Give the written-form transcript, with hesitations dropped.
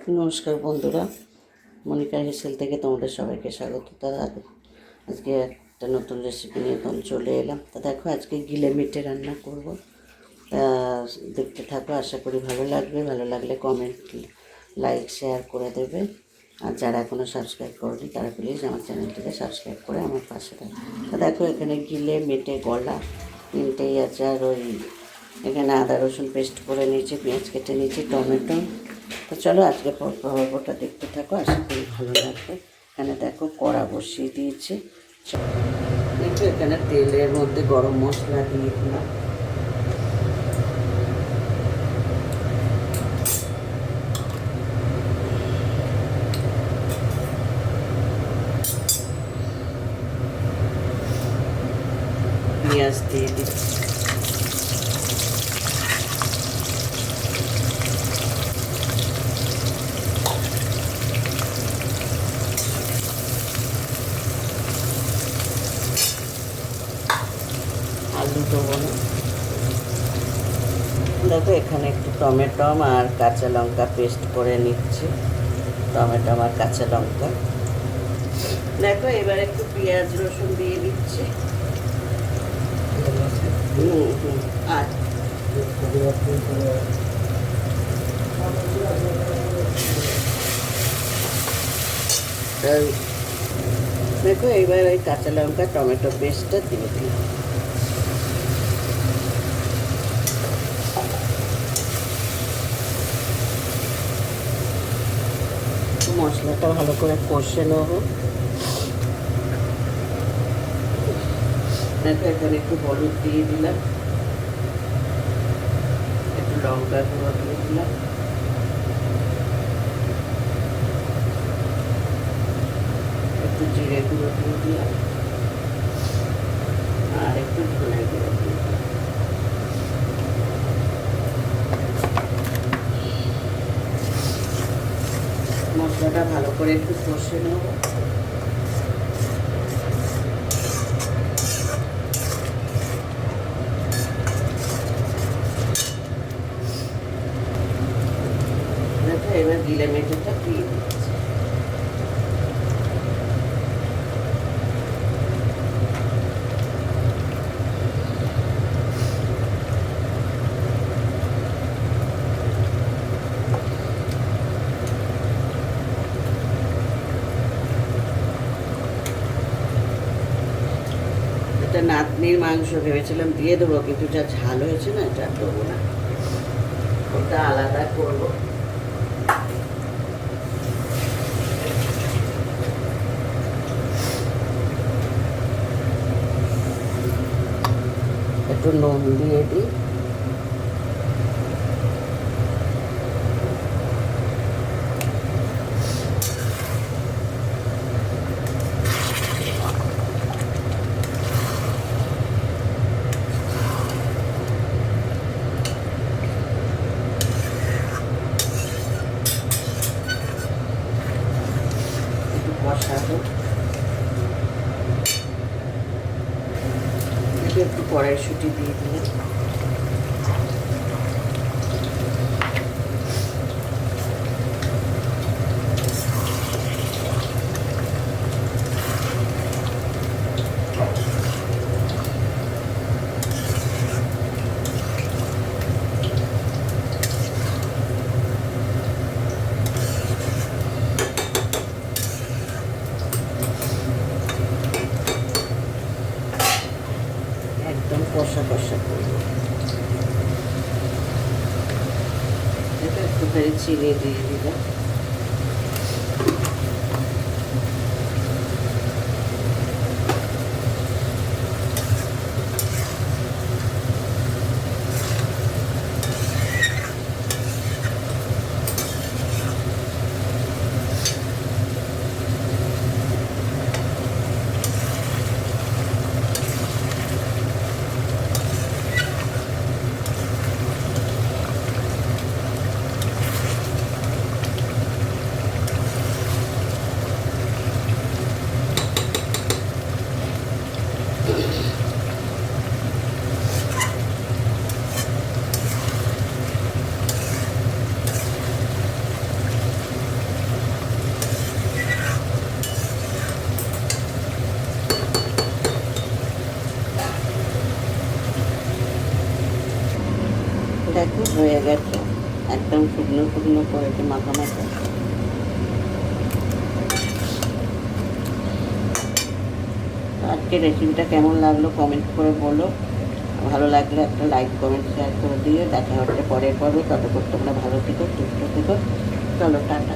নমস্কার বন্ধুরা, মনিকা হেসেল থেকে তোমাদের সবাইকে স্বাগত। দাদা আজকে একটা নতুন রেসিপি নিয়ে চলে এলাম। তা দেখো, আজকে গিলেমেটে রান্না করব। তা দেখতে থাকো, আশা করি ভালো লাগবে। ভালো লাগলে কমেন্ট, লাইক, শেয়ার করে দেবে। আর যারা এখনও সাবস্ক্রাইব করেনি তারা প্লিজ আমার চ্যানেলটিকে সাবস্ক্রাইব করে আমার পাশে থাকে। তা দেখো, এখানে গিলেমেটে গলা তিনটেই আছে। আর এখানে আদা রসুন পেস্ট করে নিয়েছি, পেঁয়াজ কেটে নিয়েছি, টমেটো। তো চলো আজকে পর্বটা দেখতে থাকো, আশা করি ভালো লাগবে। এখানে দেখো কড়া বসিয়ে দিয়েছি। দেখো এখানে তেলের মধ্যে গরম মশলা দিয়ে দিলাম। পেঁয়াজ দিয়ে দিচ্ছি। আলু দেবো না। দেখো এখানে একটু টমেটো আর কাঁচা লঙ্কা পেস্ট করে নিচ্ছি। টমেটো আর কাঁচা লঙ্কা। দেখো এবার একটু পেঁয়াজ রসুন দিয়ে দিচ্ছি। আর দেখো এইবার ওই কাঁচা লঙ্কা টমেটো পেস্টটা দিয়ে দিলাম। মশলাটা ভালো করে কষে নেবো। দেখো এখানে একটু হলুদ দিয়ে দিলাম, একটু লঙ্কা গুঁড়ো দিয়ে দিলাম, একটু জিরে গুঁড়ো দিয়ে দিলাম, আর একটু ধনে গুঁড়ো দিয়ে দিলাম। মশলাটা ভালো করে একটু কষে নেব। এবার গিলেমেটেটা দিয়ে দিচ্ছি। এটা নাতনির মাংস ভেবেছিলাম দিয়ে দেবো, কিন্তু যা ঝাল হয়েছে না, এটা দেবো না, ওটা আলাদা করবো। একটু নুন দিয়ে দিই। একটু কষাবো। একটু কড়াইশুঁটি দিয়ে দিলাম। একদম কষা কষা করবো। এটা একটুখানি চিনি দিয়ে দিলাম। দেখো হয়ে গেছে, একদম শুকনো শুকনো করেছে মাখা মাখা। আজকে রেসিপিটা কেমন লাগলো কমেন্ট করে বলো, ভালো লাগলে একটা লাইক কমেন্ট শেয়ার করে দিও। দেখা হচ্ছে পরের পর্বে, ততক্ষণ তোমরা ভালো থেকো, সুস্থ থেকো। চলো টাটা।